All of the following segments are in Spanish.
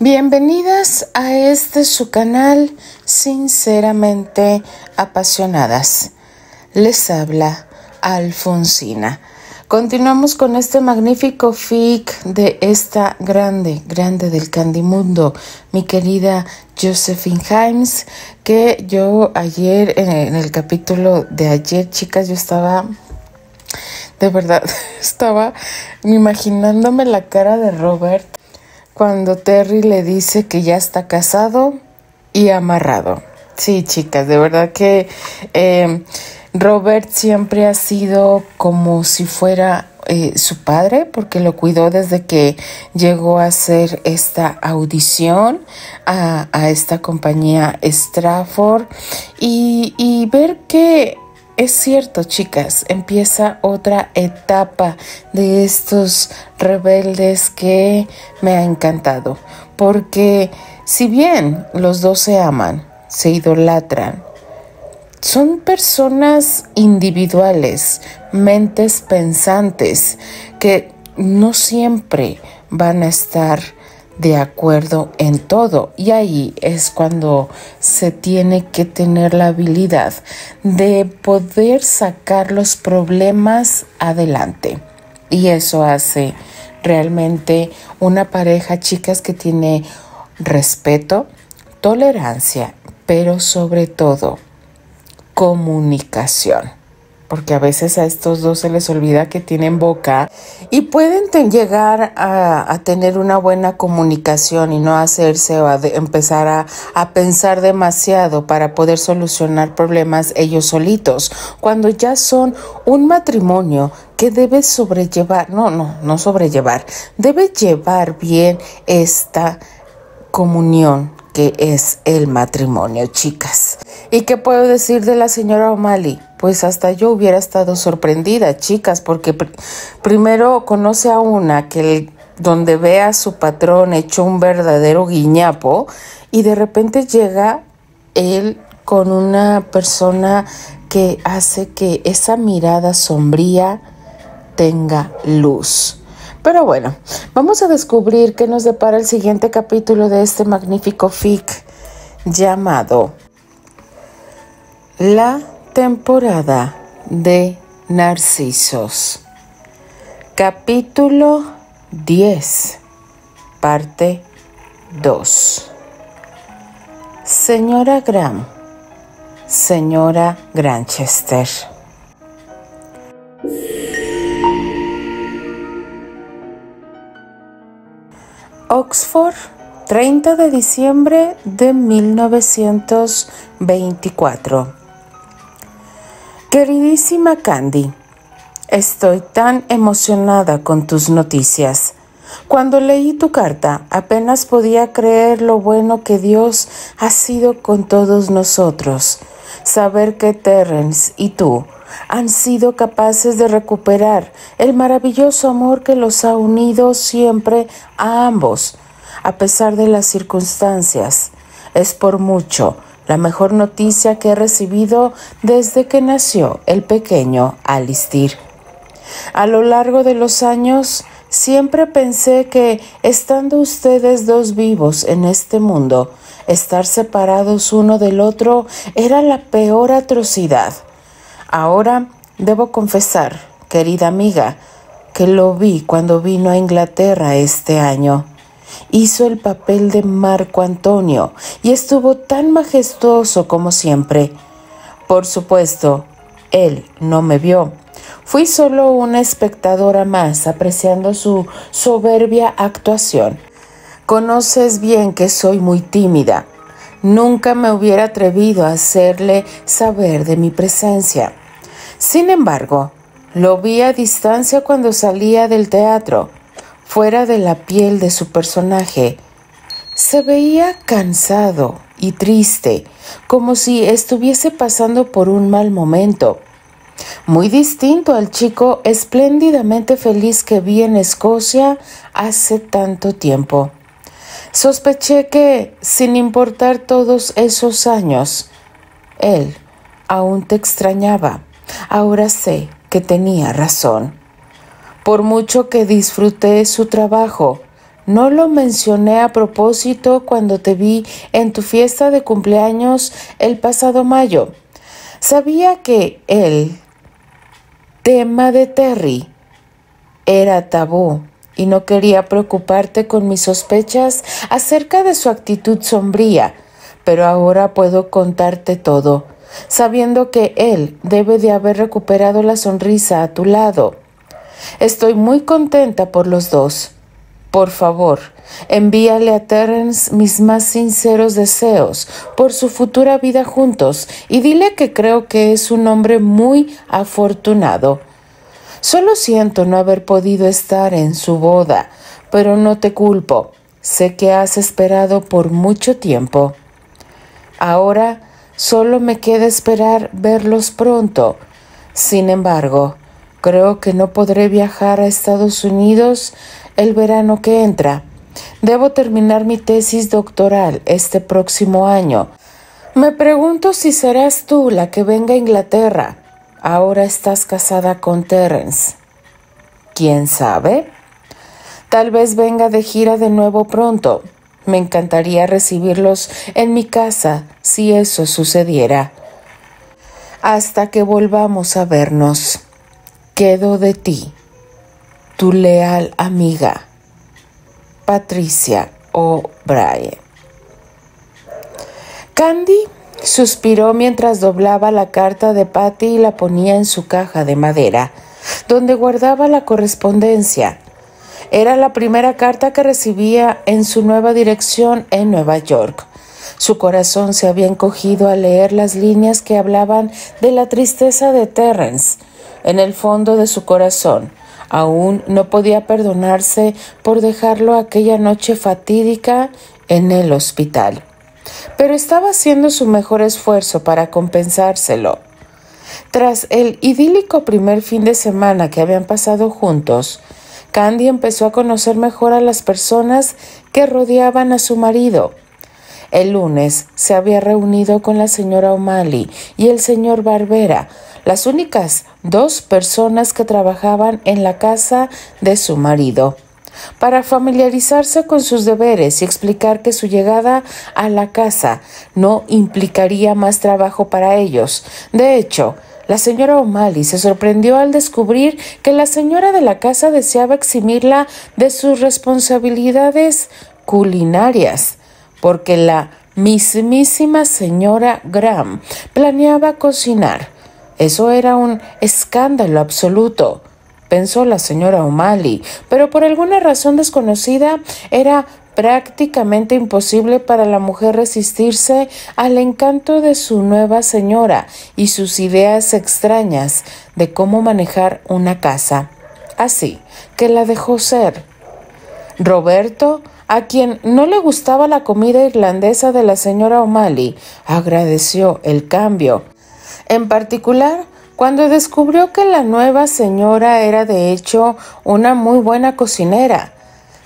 Bienvenidas a su canal Sinceramente Apasionadas. Les habla Alfonsina. Continuamos con este magnífico fic de esta grande del Candimundo, mi querida Josephine Himes, que yo ayer, en el capítulo de ayer, chicas, yo estaba imaginándome la cara de Robert cuando Terry le dice que ya está casado y amarrado. Sí, chicas, de verdad que Robert siempre ha sido como si fuera su padre, porque lo cuidó desde que llegó a hacer esta audición a esta compañía Stratford y ver que es cierto, chicas, empieza otra etapa de estos rebeldes que me ha encantado, porque si bien los dos se aman, se idolatran, son personas individuales, mentes pensantes, que no siempre van a estar de acuerdo en todo, y ahí es cuando se tiene que tener la habilidad de poder sacar los problemas adelante, y eso hace realmente una pareja, chicas, que tiene respeto, tolerancia, pero sobre todo comunicación, porque a veces a estos dos se les olvida que tienen boca y pueden llegar a tener una buena comunicación y no hacerse o empezar a pensar demasiado para poder solucionar problemas ellos solitos, cuando ya son un matrimonio que debe sobrellevar, no sobrellevar, debe llevar bien esta comunión que es el matrimonio, chicas. ¿Y qué puedo decir de la señora O'Malley? Pues hasta yo hubiera estado sorprendida, chicas, porque primero conoce a una que donde ve a su patrón hecho un verdadero guiñapo, y de repente llega él con una persona que hace que esa mirada sombría tenga luz. Pero bueno, vamos a descubrir qué nos depara el siguiente capítulo de este magnífico fic llamado La temporada de Narcisos. Capítulo 10, parte 2. Señora Graham, señora Granchester. Oxford, 30 de diciembre de 1924. Queridísima Candy, estoy tan emocionada con tus noticias. Cuando leí tu carta, apenas podía creer lo bueno que Dios ha sido con todos nosotros. Saber que Terrence y tú han sido capaces de recuperar el maravilloso amor que los ha unido siempre a ambos, a pesar de las circunstancias, es por mucho la mejor noticia que he recibido desde que nació el pequeño Alistair. A lo largo de los años, siempre pensé que, estando ustedes dos vivos en este mundo, estar separados uno del otro era la peor atrocidad. Ahora debo confesar, querida amiga, que lo vi cuando vino a Inglaterra este año. Hizo el papel de Marco Antonio y estuvo tan majestuoso como siempre. Por supuesto, él no me vio. Fui solo una espectadora más, apreciando su soberbia actuación. Conoces bien que soy muy tímida. Nunca me hubiera atrevido a hacerle saber de mi presencia. Sin embargo, lo vi a distancia cuando salía del teatro. Fuera de la piel de su personaje, se veía cansado y triste, como si estuviese pasando por un mal momento. Muy distinto al chico espléndidamente feliz que vi en Escocia hace tanto tiempo. Sospeché que, sin importar todos esos años, él aún te extrañaba. Ahora sé que tenía razón. Por mucho que disfruté su trabajo, no lo mencioné a propósito cuando te vi en tu fiesta de cumpleaños el pasado mayo. Sabía que el tema de Terry era tabú y no quería preocuparte con mis sospechas acerca de su actitud sombría, pero ahora puedo contarte todo, sabiendo que él debe de haber recuperado la sonrisa a tu lado. Estoy muy contenta por los dos. Por favor, envíale a Terrence mis más sinceros deseos por su futura vida juntos y dile que creo que es un hombre muy afortunado. Solo siento no haber podido estar en su boda, pero no te culpo. Sé que has esperado por mucho tiempo. Ahora solo me queda esperar verlos pronto. Sin embargo, creo que no podré viajar a Estados Unidos el verano que entra. Debo terminar mi tesis doctoral este próximo año. Me pregunto si serás tú la que venga a Inglaterra. Ahora estás casada con Terrence. ¿Quién sabe? Tal vez venga de gira de nuevo pronto. Me encantaría recibirlos en mi casa si eso sucediera. Hasta que volvamos a vernos, quedo de ti, tu leal amiga, Patricia O'Brien. Candy suspiró mientras doblaba la carta de Patty y la ponía en su caja de madera, donde guardaba la correspondencia. Era la primera carta que recibía en su nueva dirección en Nueva York. Su corazón se había encogido al leer las líneas que hablaban de la tristeza de Terrence. En el fondo de su corazón, aún no podía perdonarse por dejarlo aquella noche fatídica en el hospital. Pero estaba haciendo su mejor esfuerzo para compensárselo. Tras el idílico primer fin de semana que habían pasado juntos, Candy empezó a conocer mejor a las personas que rodeaban a su marido. El lunes se había reunido con la señora O'Malley y el señor Barbera, las únicas dos personas que trabajaban en la casa de su marido, para familiarizarse con sus deberes y explicar que su llegada a la casa no implicaría más trabajo para ellos. De hecho, la señora O'Malley se sorprendió al descubrir que la señora de la casa deseaba eximirla de sus responsabilidades culinarias, porque la mismísima señora Graham planeaba cocinar. Eso era un escándalo absoluto, pensó la señora O'Malley, pero por alguna razón desconocida era prácticamente imposible para la mujer resistirse al encanto de su nueva señora y sus ideas extrañas de cómo manejar una casa. Así que la dejó ser. Roberto, a quien no le gustaba la comida irlandesa de la señora O'Malley, agradeció el cambio. En particular, cuando descubrió que la nueva señora era de hecho una muy buena cocinera.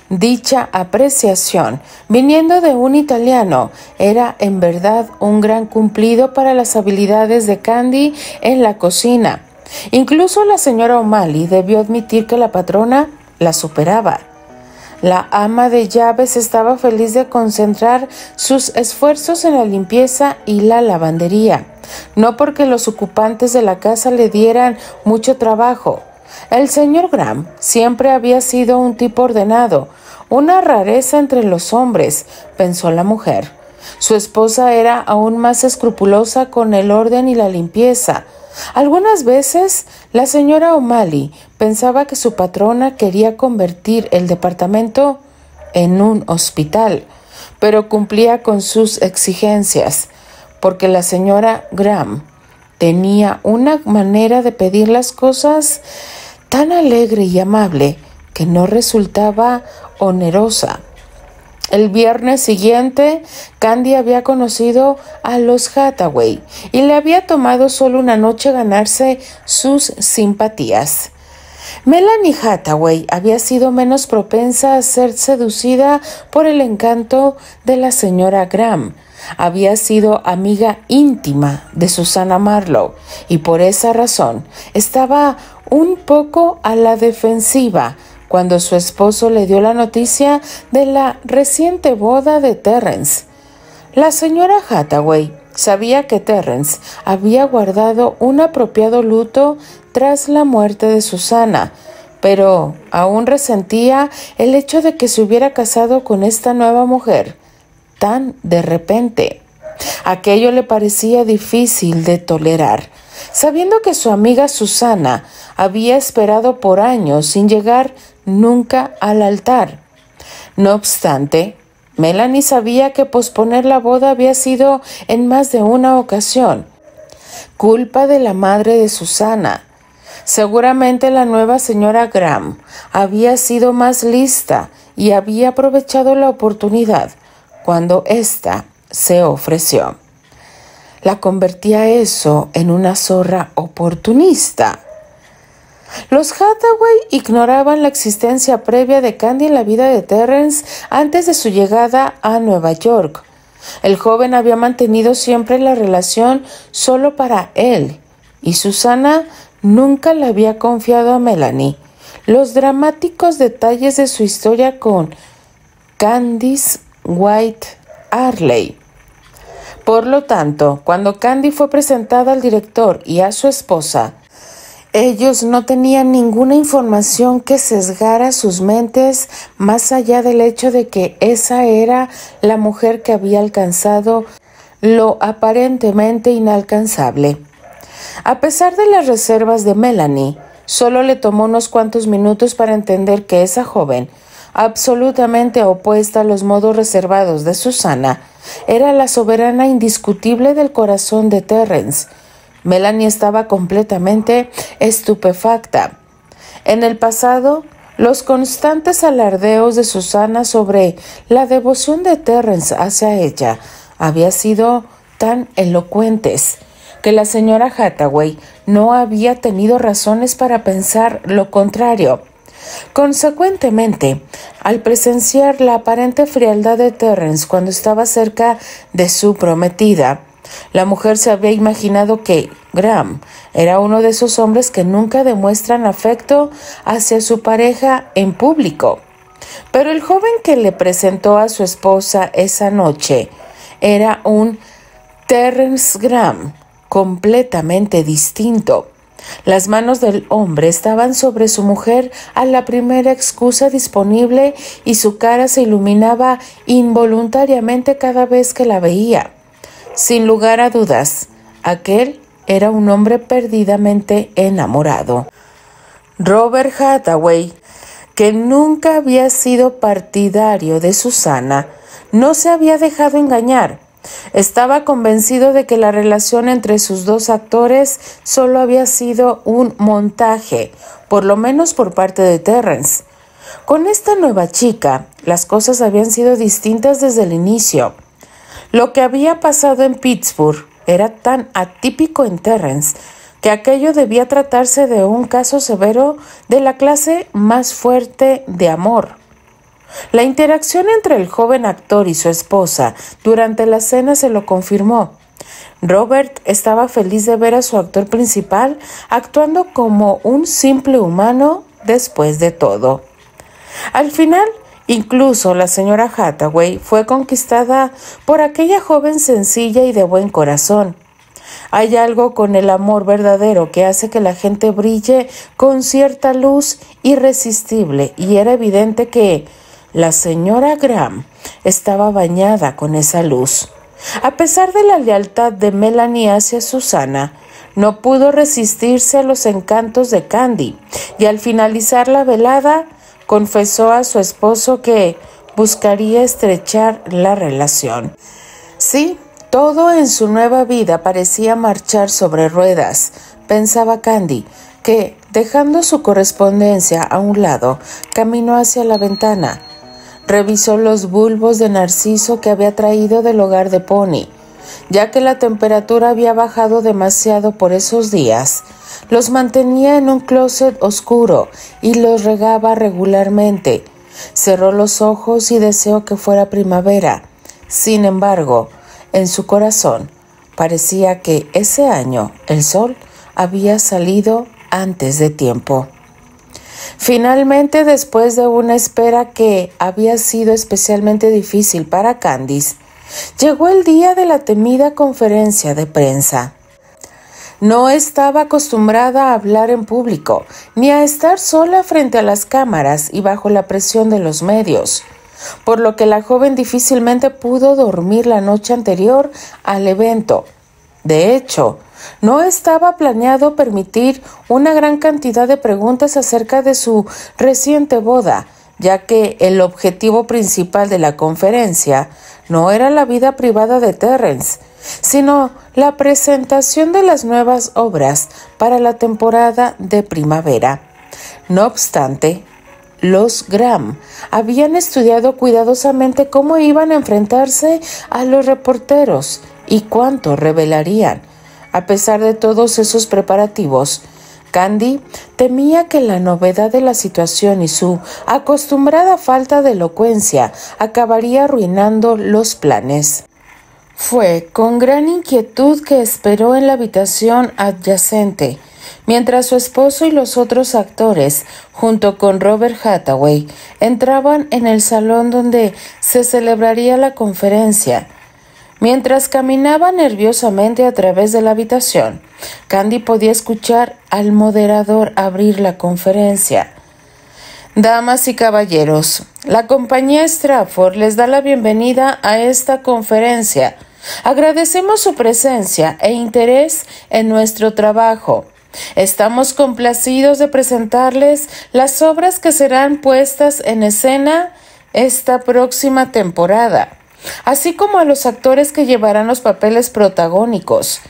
Dicha apreciación, viniendo de un italiano, era en verdad un gran cumplido para las habilidades de Candy en la cocina. Incluso la señora O'Malley debió admitir que la patrona la superaba. La ama de llaves estaba feliz de concentrar sus esfuerzos en la limpieza y la lavandería, no porque los ocupantes de la casa le dieran mucho trabajo. El señor Graham siempre había sido un tipo ordenado, una rareza entre los hombres, pensó la mujer. Su esposa era aún más escrupulosa con el orden y la limpieza. Algunas veces la señora O'Malley pensaba que su patrona quería convertir el departamento en un hospital, pero cumplía con sus exigencias, porque la señora Graham tenía una manera de pedir las cosas tan alegre y amable que no resultaba onerosa. El viernes siguiente, Candy había conocido a los Hathaway y le había tomado solo una noche ganarse sus simpatías. Melanie Hathaway había sido menos propensa a ser seducida por el encanto de la señora Graham. Había sido amiga íntima de Susana Marlowe y por esa razón estaba un poco a la defensiva cuando su esposo le dio la noticia de la reciente boda de Terrence. La señora Hathaway sabía que Terrence había guardado un apropiado luto tras la muerte de Susana, pero aún resentía el hecho de que se hubiera casado con esta nueva mujer tan de repente. Aquello le parecía difícil de tolerar, sabiendo que su amiga Susana había esperado por años sin llegar nunca al altar. No obstante, Melanie sabía que posponer la boda había sido en más de una ocasión culpa de la madre de Susana. Seguramente la nueva señora Graham había sido más lista y había aprovechado la oportunidad cuando ésta se ofreció. La convertía eso en una zorra oportunista. Los Hathaway ignoraban la existencia previa de Candy en la vida de Terrence antes de su llegada a Nueva York. El joven había mantenido siempre la relación solo para él, y Susana nunca le había confiado a Melanie los dramáticos detalles de su historia con Candice White Arley. Por lo tanto, cuando Candy fue presentada al director y a su esposa, ellos no tenían ninguna información que sesgara sus mentes más allá del hecho de que esa era la mujer que había alcanzado lo aparentemente inalcanzable. A pesar de las reservas de Melanie, solo le tomó unos cuantos minutos para entender que esa joven, absolutamente opuesta a los modos reservados de Susana, era la soberana indiscutible del corazón de Terrence. Melanie estaba completamente estupefacta. En el pasado, los constantes alardeos de Susana sobre la devoción de Terrence hacia ella habían sido tan elocuentes que la señora Hathaway no había tenido razones para pensar lo contrario. Consecuentemente, al presenciar la aparente frialdad de Terrence cuando estaba cerca de su prometida, la mujer se había imaginado que Graham era uno de esos hombres que nunca demuestran afecto hacia su pareja en público. Pero el joven que le presentó a su esposa esa noche era un Terrence Graham completamente distinto. Las manos del hombre estaban sobre su mujer a la primera excusa disponible y su cara se iluminaba involuntariamente cada vez que la veía. Sin lugar a dudas, aquel era un hombre perdidamente enamorado. Robert Hathaway, que nunca había sido partidario de Susana, no se había dejado engañar. Estaba convencido de que la relación entre sus dos actores solo había sido un montaje, por lo menos por parte de Terrence. Con esta nueva chica, las cosas habían sido distintas desde el inicio. Lo que había pasado en Pittsburgh era tan atípico en Terrence que aquello debía tratarse de un caso severo de la clase más fuerte de amor. La interacción entre el joven actor y su esposa durante la cena se lo confirmó. Robert estaba feliz de ver a su actor principal actuando como un simple humano después de todo. Al final, incluso la señora Hathaway fue conquistada por aquella joven sencilla y de buen corazón. Hay algo con el amor verdadero que hace que la gente brille con cierta luz irresistible, y era evidente que la señora Graham estaba bañada con esa luz. A pesar de la lealtad de Melanie hacia Susana, no pudo resistirse a los encantos de Candy, y al finalizar la velada, confesó a su esposo que buscaría estrechar la relación. Sí, todo en su nueva vida parecía marchar sobre ruedas, pensaba Candy, que, dejando su correspondencia a un lado, caminó hacia la ventana. Revisó los bulbos de narciso que había traído del hogar de Pony. Ya que la temperatura había bajado demasiado por esos días, los mantenía en un closet oscuro y los regaba regularmente. Cerró los ojos y deseó que fuera primavera. Sin embargo, en su corazón parecía que ese año el sol había salido antes de tiempo. Finalmente, después de una espera que había sido especialmente difícil para Candice, llegó el día de la temida conferencia de prensa. No estaba acostumbrada a hablar en público, ni a estar sola frente a las cámaras y bajo la presión de los medios, por lo que la joven difícilmente pudo dormir la noche anterior al evento. De hecho, no estaba planeado permitir una gran cantidad de preguntas acerca de su reciente boda, ya que el objetivo principal de la conferencia no era la vida privada de Terrence, sino la presentación de las nuevas obras para la temporada de primavera. No obstante, los Graham habían estudiado cuidadosamente cómo iban a enfrentarse a los reporteros y cuánto revelarían. A pesar de todos esos preparativos, Candy temía que la novedad de la situación y su acostumbrada falta de elocuencia acabaría arruinando los planes. Fue con gran inquietud que esperó en la habitación adyacente, mientras su esposo y los otros actores, junto con Robert Hathaway, entraban en el salón donde se celebraría la conferencia. Mientras caminaba nerviosamente a través de la habitación, Candy podía escuchar al moderador abrir la conferencia. Damas y caballeros, la compañía Stratford les da la bienvenida a esta conferencia. Agradecemos su presencia e interés en nuestro trabajo. Estamos complacidos de presentarles las obras que serán puestas en escena esta próxima temporada, así como a los actores que llevarán los papeles protagónicos.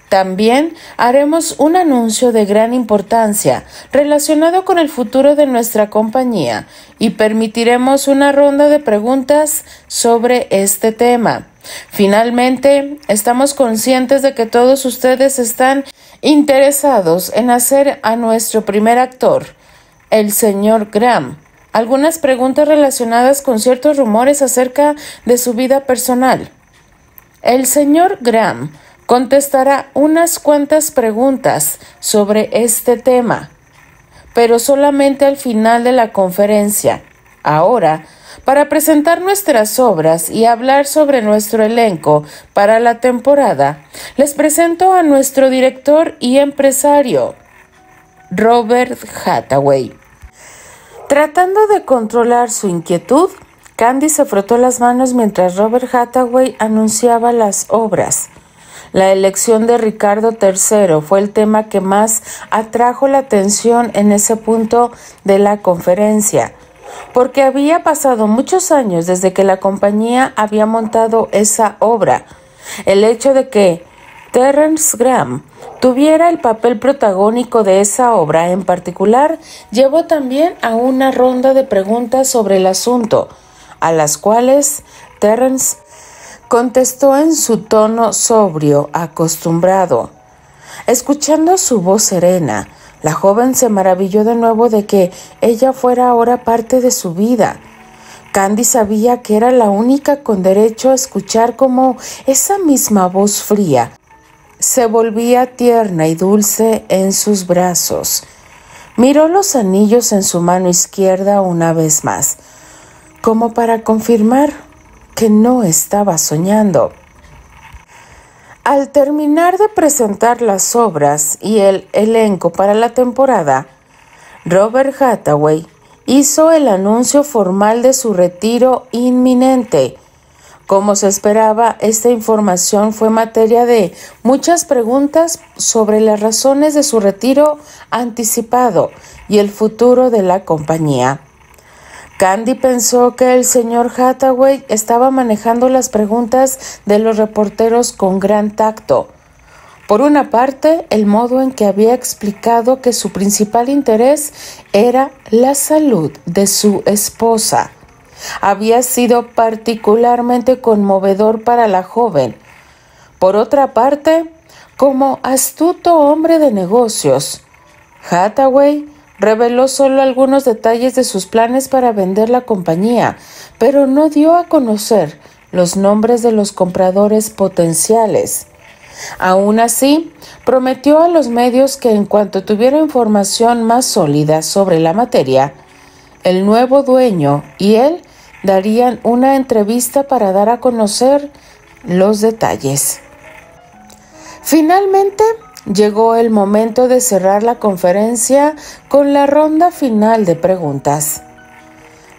También haremos un anuncio de gran importancia relacionado con el futuro de nuestra compañía y permitiremos una ronda de preguntas sobre este tema. Finalmente, estamos conscientes de que todos ustedes están interesados en hacer a nuestro primer actor, el señor Graham, algunas preguntas relacionadas con ciertos rumores acerca de su vida personal. El señor Graham contestará unas cuantas preguntas sobre este tema, pero solamente al final de la conferencia. Ahora, para presentar nuestras obras y hablar sobre nuestro elenco para la temporada, les presento a nuestro director y empresario, Robert Hathaway. Tratando de controlar su inquietud, Candy se frotó las manos mientras Robert Hathaway anunciaba las obras. La elección de Ricardo III fue el tema que más atrajo la atención en ese punto de la conferencia, porque había pasado muchos años desde que la compañía había montado esa obra. El hecho de que Terrence Graham tuviera el papel protagónico de esa obra en particular llevó también a una ronda de preguntas sobre el asunto, a las cuales Terrence contestó en su tono sobrio acostumbrado. Escuchando su voz serena, la joven se maravilló de nuevo de que ella fuera ahora parte de su vida. Candy sabía que era la única con derecho a escuchar cómo esa misma voz fría se volvía tierna y dulce en sus brazos. Miró los anillos en su mano izquierda una vez más, como para confirmar que no estaba soñando. Al terminar de presentar las obras y el elenco para la temporada, Robert Hathaway hizo el anuncio formal de su retiro inminente. Como se esperaba, esta información fue materia de muchas preguntas sobre las razones de su retiro anticipado y el futuro de la compañía. Candy pensó que el señor Hathaway estaba manejando las preguntas de los reporteros con gran tacto. Por una parte, el modo en que había explicado que su principal interés era la salud de su esposa había sido particularmente conmovedor para la joven. Por otra parte, como astuto hombre de negocios, Hathaway reveló solo algunos detalles de sus planes para vender la compañía, pero no dio a conocer los nombres de los compradores potenciales. Aún así, prometió a los medios que en cuanto tuviera información más sólida sobre la materia, el nuevo dueño y él darían una entrevista para dar a conocer los detalles. Finalmente, llegó el momento de cerrar la conferencia con la ronda final de preguntas.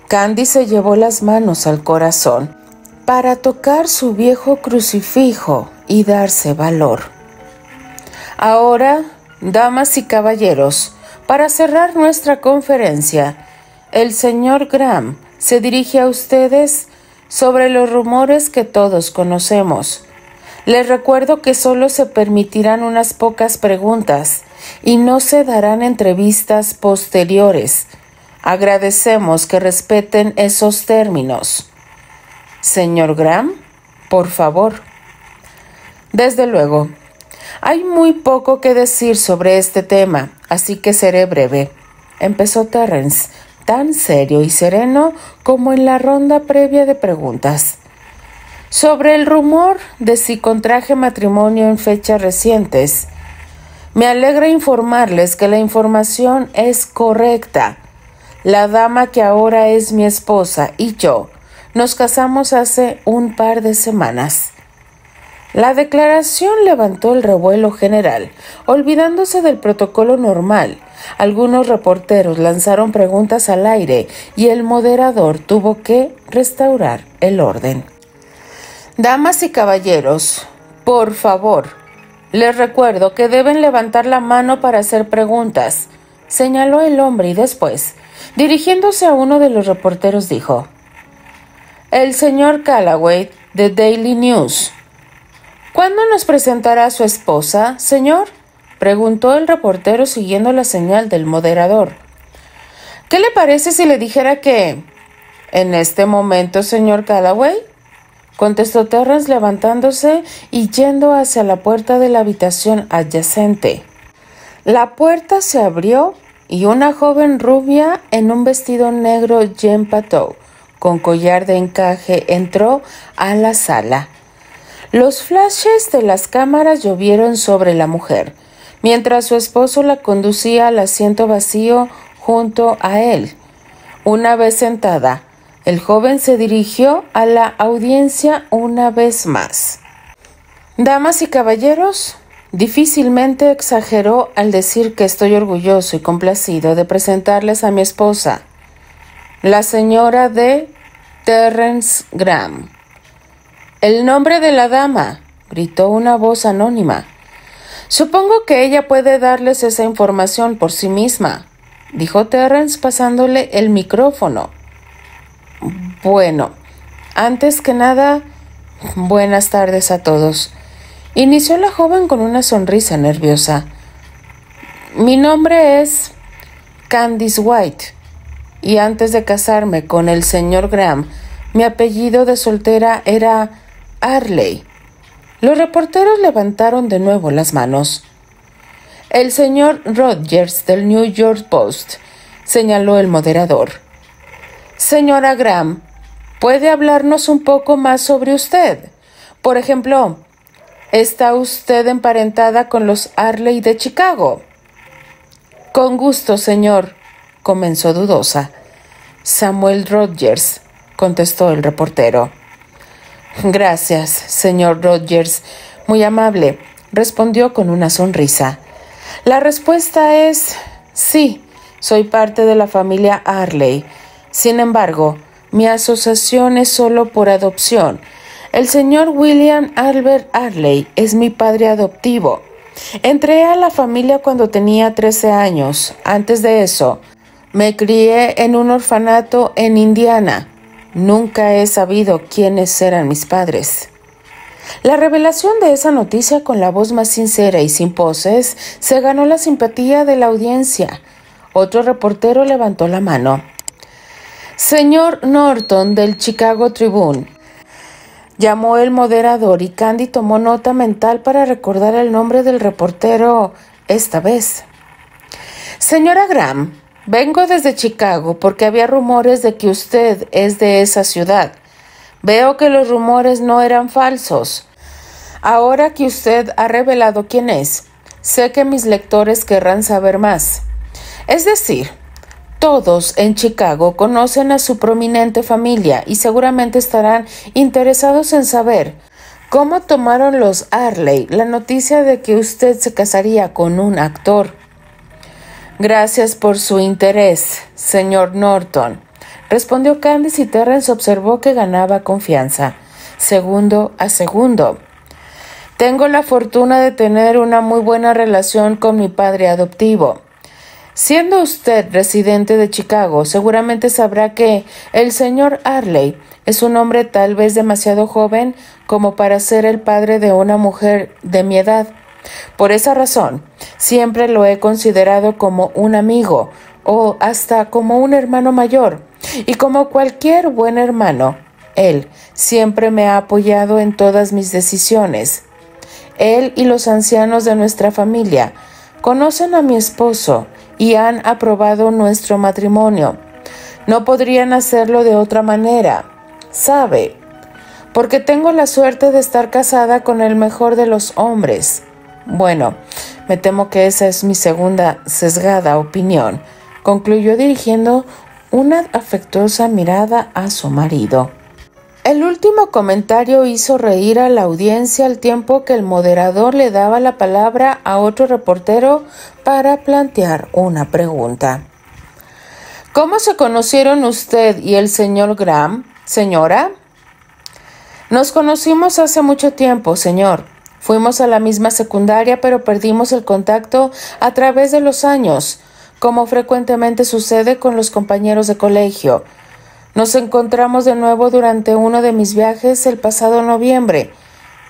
Candy se llevó las manos al corazón para tocar su viejo crucifijo y darse valor. Ahora, damas y caballeros, para cerrar nuestra conferencia, el señor Graham se dirige a ustedes sobre los rumores que todos conocemos. Les recuerdo que solo se permitirán unas pocas preguntas y no se darán entrevistas posteriores. Agradecemos que respeten esos términos. Señor Graham, por favor. Desde luego, hay muy poco que decir sobre este tema, así que seré breve. Empezó Terrence, tan serio y sereno como en la ronda previa de preguntas. Sobre el rumor de si contraje matrimonio en fechas recientes, me alegra informarles que la información es correcta. La dama que ahora es mi esposa y yo nos casamos hace un par de semanas. La declaración levantó el revuelo general, olvidándose del protocolo normal. Algunos reporteros lanzaron preguntas al aire y el moderador tuvo que restaurar el orden. Damas y caballeros, por favor, les recuerdo que deben levantar la mano para hacer preguntas, señaló el hombre y después, dirigiéndose a uno de los reporteros, dijo: el señor Callaway, de Daily News. ¿Cuándo nos presentará a su esposa, señor?, preguntó el reportero siguiendo la señal del moderador. ¿Qué le parece si le dijera que en este momento, señor Callaway?, contestó Terrence levantándose y yendo hacia la puerta de la habitación adyacente. La puerta se abrió y una joven rubia en un vestido negro Jean Patou con collar de encaje entró a la sala. Los flashes de las cámaras llovieron sobre la mujer, mientras su esposo la conducía al asiento vacío junto a él. Una vez sentada, el joven se dirigió a la audiencia una vez más. Damas y caballeros, difícilmente exageró al decir que estoy orgulloso y complacido de presentarles a mi esposa, la señora D. Terrence Graham. El nombre de la dama, gritó una voz anónima. Supongo que ella puede darles esa información por sí misma, dijo Terrence pasándole el micrófono. Bueno, antes que nada, buenas tardes a todos. Inició la joven con una sonrisa nerviosa. Mi nombre es Candice White, y antes de casarme con el señor Graham, mi apellido de soltera era Arley. Los reporteros levantaron de nuevo las manos. El señor Rogers del New York Post, señaló el moderador. Señora Graham, ¿puede hablarnos un poco más sobre usted? Por ejemplo, ¿está usted emparentada con los Arley de Chicago? Con gusto, señor, comenzó dudosa. Samuel Rogers, contestó el reportero. Gracias, señor Rogers, muy amable, respondió con una sonrisa. La respuesta es sí, soy parte de la familia Arley. Sin embargo, mi asociación es solo por adopción. El señor William Albert Arley es mi padre adoptivo. Entré a la familia cuando tenía 13 años. Antes de eso, me crié en un orfanato en Indiana. Nunca he sabido quiénes eran mis padres. La revelación de esa noticia con la voz más sincera y sin poses se ganó la simpatía de la audiencia. Otro reportero levantó la mano. Señor Norton del Chicago Tribune, llamó el moderador y Candy tomó nota mental para recordar el nombre del reportero esta vez. Señora Graham, vengo desde Chicago porque había rumores de que usted es de esa ciudad. Veo que los rumores no eran falsos. Ahora que usted ha revelado quién es, sé que mis lectores querrán saber más. Es decir, todos en Chicago conocen a su prominente familia y seguramente estarán interesados en saber cómo tomaron los Arley la noticia de que usted se casaría con un actor. Gracias por su interés, señor Norton, respondió Candace, y Terrence observó que ganaba confianza, segundo a segundo. Tengo la fortuna de tener una muy buena relación con mi padre adoptivo. Siendo usted residente de Chicago, seguramente sabrá que el señor Arley es un hombre tal vez demasiado joven como para ser el padre de una mujer de mi edad. Por esa razón, siempre lo he considerado como un amigo o hasta como un hermano mayor. Y como cualquier buen hermano, él siempre me ha apoyado en todas mis decisiones. Él y los ancianos de nuestra familia conocen a mi esposo y han aprobado nuestro matrimonio. No podrían hacerlo de otra manera, ¿sabe? Porque tengo la suerte de estar casada con el mejor de los hombres. Bueno, me temo que esa es mi segunda sesgada opinión, concluyó dirigiendo una afectuosa mirada a su marido. El último comentario hizo reír a la audiencia al tiempo que el moderador le daba la palabra a otro reportero para plantear una pregunta. ¿Cómo se conocieron usted y el señor Graham, señora? Nos conocimos hace mucho tiempo, señor. Fuimos a la misma secundaria, pero perdimos el contacto a través de los años, como frecuentemente sucede con los compañeros de colegio. Nos encontramos de nuevo durante uno de mis viajes el pasado noviembre.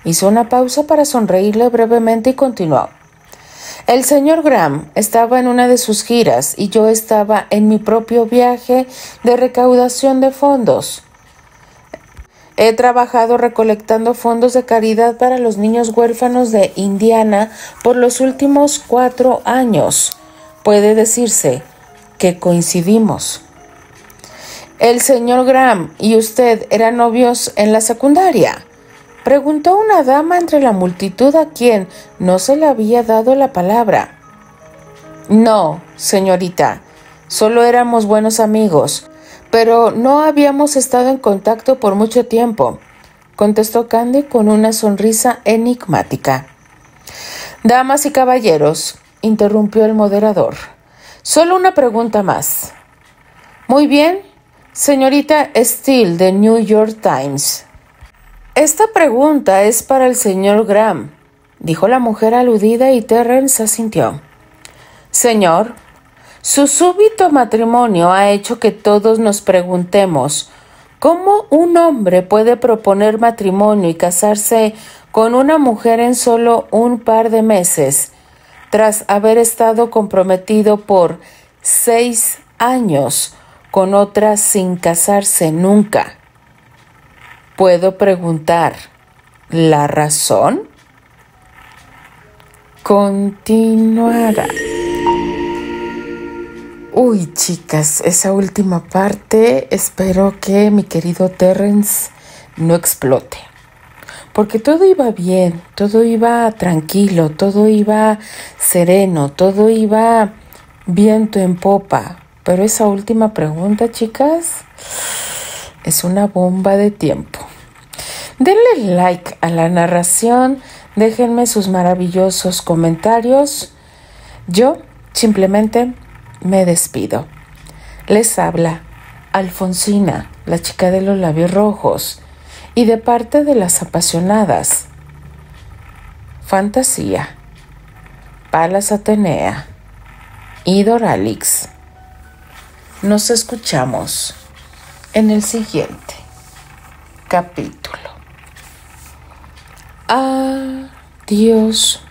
Hizo una pausa para sonreírle brevemente y continuó. El señor Graham estaba en una de sus giras y yo estaba en mi propio viaje de recaudación de fondos. He trabajado recolectando fondos de caridad para los niños huérfanos de Indiana por los últimos 4 años. Puede decirse que coincidimos. ¿El señor Graham y usted eran novios en la secundaria?, preguntó una dama entre la multitud a quien no se le había dado la palabra. No, señorita, solo éramos buenos amigos, pero no habíamos estado en contacto por mucho tiempo, contestó Candy con una sonrisa enigmática. Damas y caballeros, interrumpió el moderador, solo una pregunta más. Muy bien, señorita Steele de New York Times. Esta pregunta es para el señor Graham, dijo la mujer aludida, y Terrence asintió. Señor, su súbito matrimonio ha hecho que todos nos preguntemos cómo un hombre puede proponer matrimonio y casarse con una mujer en solo un par de meses, tras haber estado comprometido por 6 años con otra sin casarse nunca. ¿Puedo preguntar la razón? Continuará. Uy, chicas, esa última parte espero que mi querido Terrence no explote. Porque todo iba bien, todo iba tranquilo, todo iba sereno, todo iba viento en popa. Pero esa última pregunta, chicas, es una bomba de tiempo. Denle like a la narración, déjenme sus maravillosos comentarios. Yo simplemente me despido. Les habla Alfonsina, la chica de los labios rojos, y de parte de las apasionadas Fantasía, Palas Atenea y Doralix. Nos escuchamos en el siguiente capítulo. Adiós.